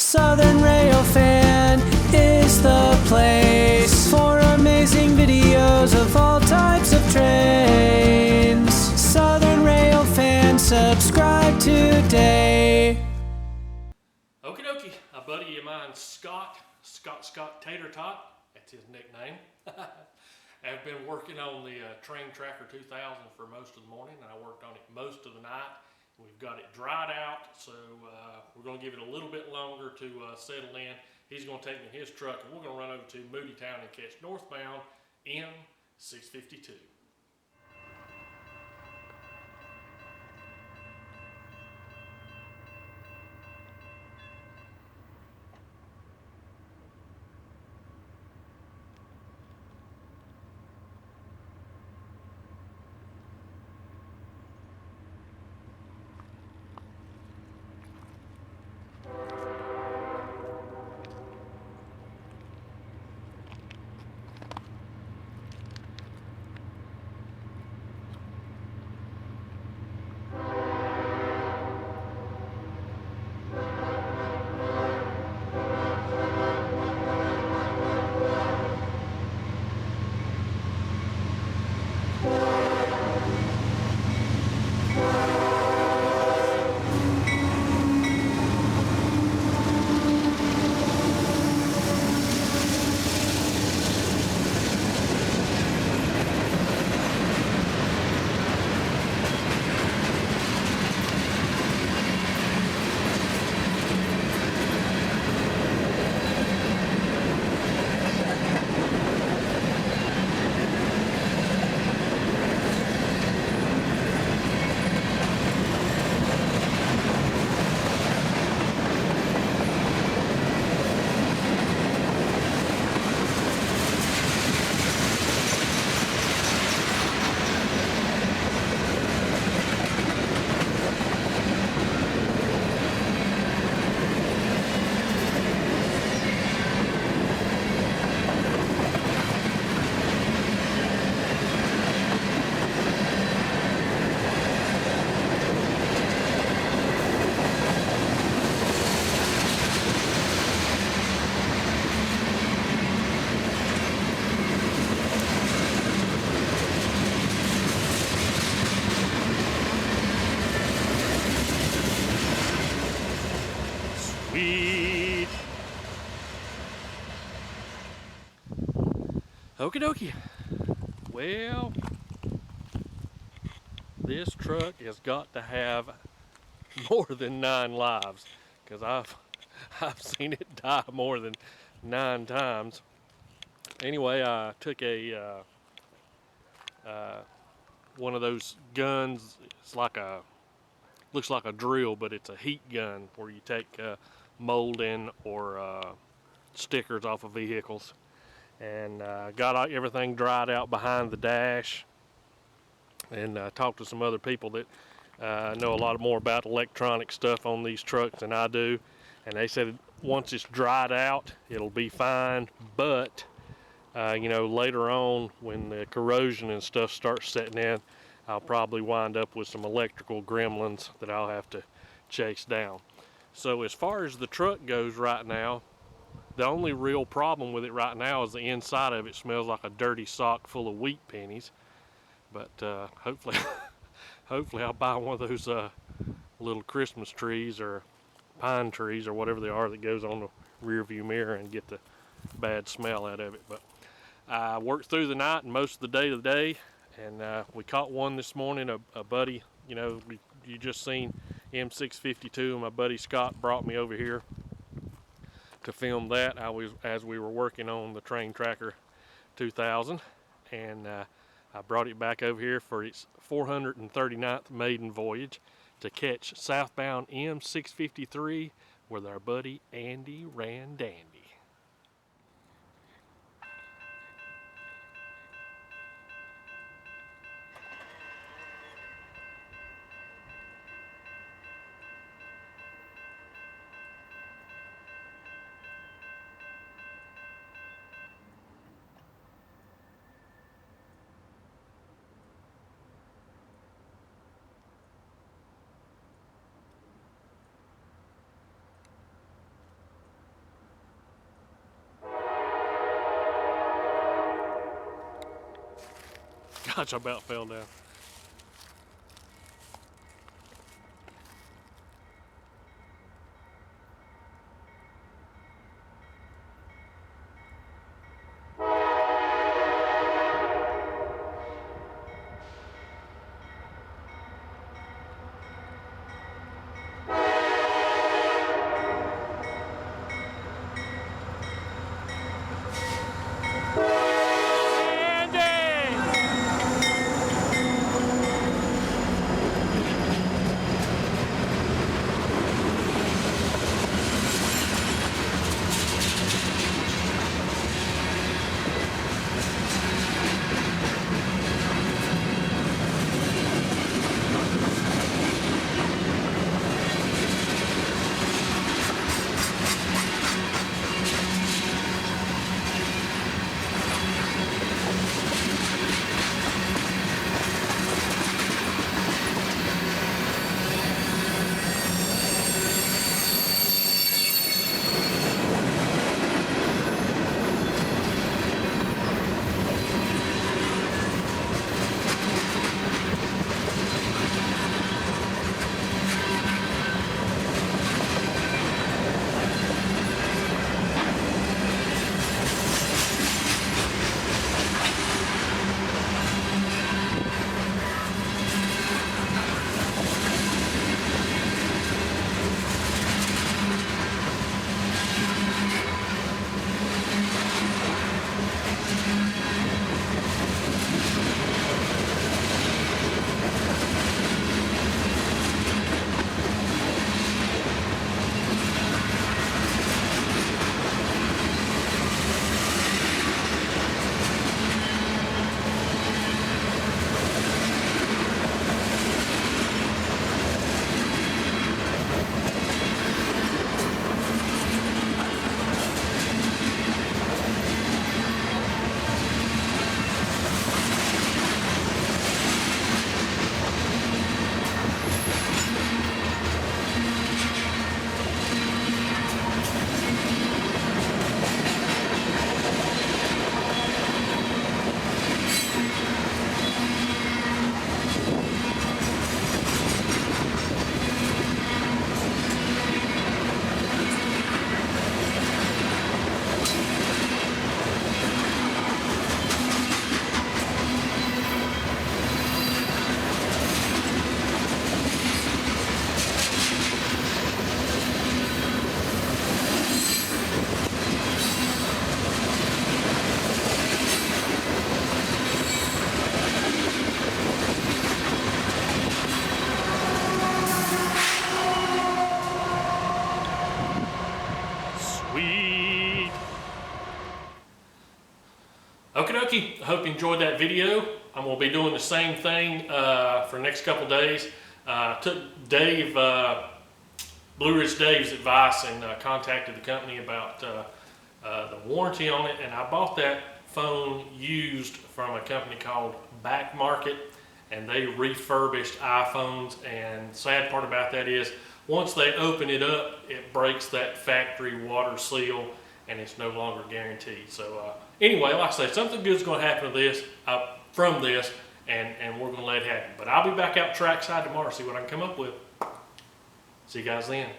Southern Railfan is the place for amazing videos of all types of trains. Southern Railfan, subscribe today. Okie dokie, a buddy of mine, Scott Tater Tot, that's his nickname. I've been working on the Train Tracker 2000 for most of the morning, and I worked on it most of the night. We've got it dried out, so we're going to give it a little bit longer to settle in. He's going to take me in his truck, and we're going to run over to Moodytown and catch northbound M652. Sweet. Okie dokie. Well, this truck has got to have more than 9 lives, because I've seen it die more than 9 times. Anyway, I took a one of those guns. It's like looks like a drill, but it's a heat gun where you take molding or stickers off of vehicles, and got everything dried out behind the dash, and talked to some other people that know a lot more about electronic stuff on these trucks than I do, and they said once it's dried out it'll be fine, but you know, later on when the corrosion and stuff starts setting in, I'll probably wind up with some electrical gremlins that I'll have to chase down. So as far as the truck goes right now, the only real problem with it right now is the inside of it smells like a dirty sock full of wheat pennies. But hopefully I'll buy one of those little Christmas trees or pine trees or whatever they are that goes on the rear view mirror and get the bad smell out of it. But I worked through the night and most of the day today, and we caught one this morning. A buddy, you know, you just seen M652, and my buddy Scott brought me over here to film that. As we were working on the Train Tracker 2000, and I brought it back over here for its 439th maiden voyage to catch southbound M653 with our buddy Andy Randandy. gosh, I about fell down. Sweet. Okie dokie, I hope you enjoyed that video. I'm going to be doing the same thing for the next couple days. Took Dave, Blue Ridge Dave's advice and contacted the company about the warranty on it, and I bought that phone used from a company called Back Market, and they refurbished iPhones, and the sad part about that is once they open it up, it breaks that factory water seal and it's no longer guaranteed. So anyway, like I say, something good is going to happen to this, from this, and we're going to let it happen. But I'll be back out trackside tomorrow, see what I can come up with. See you guys then.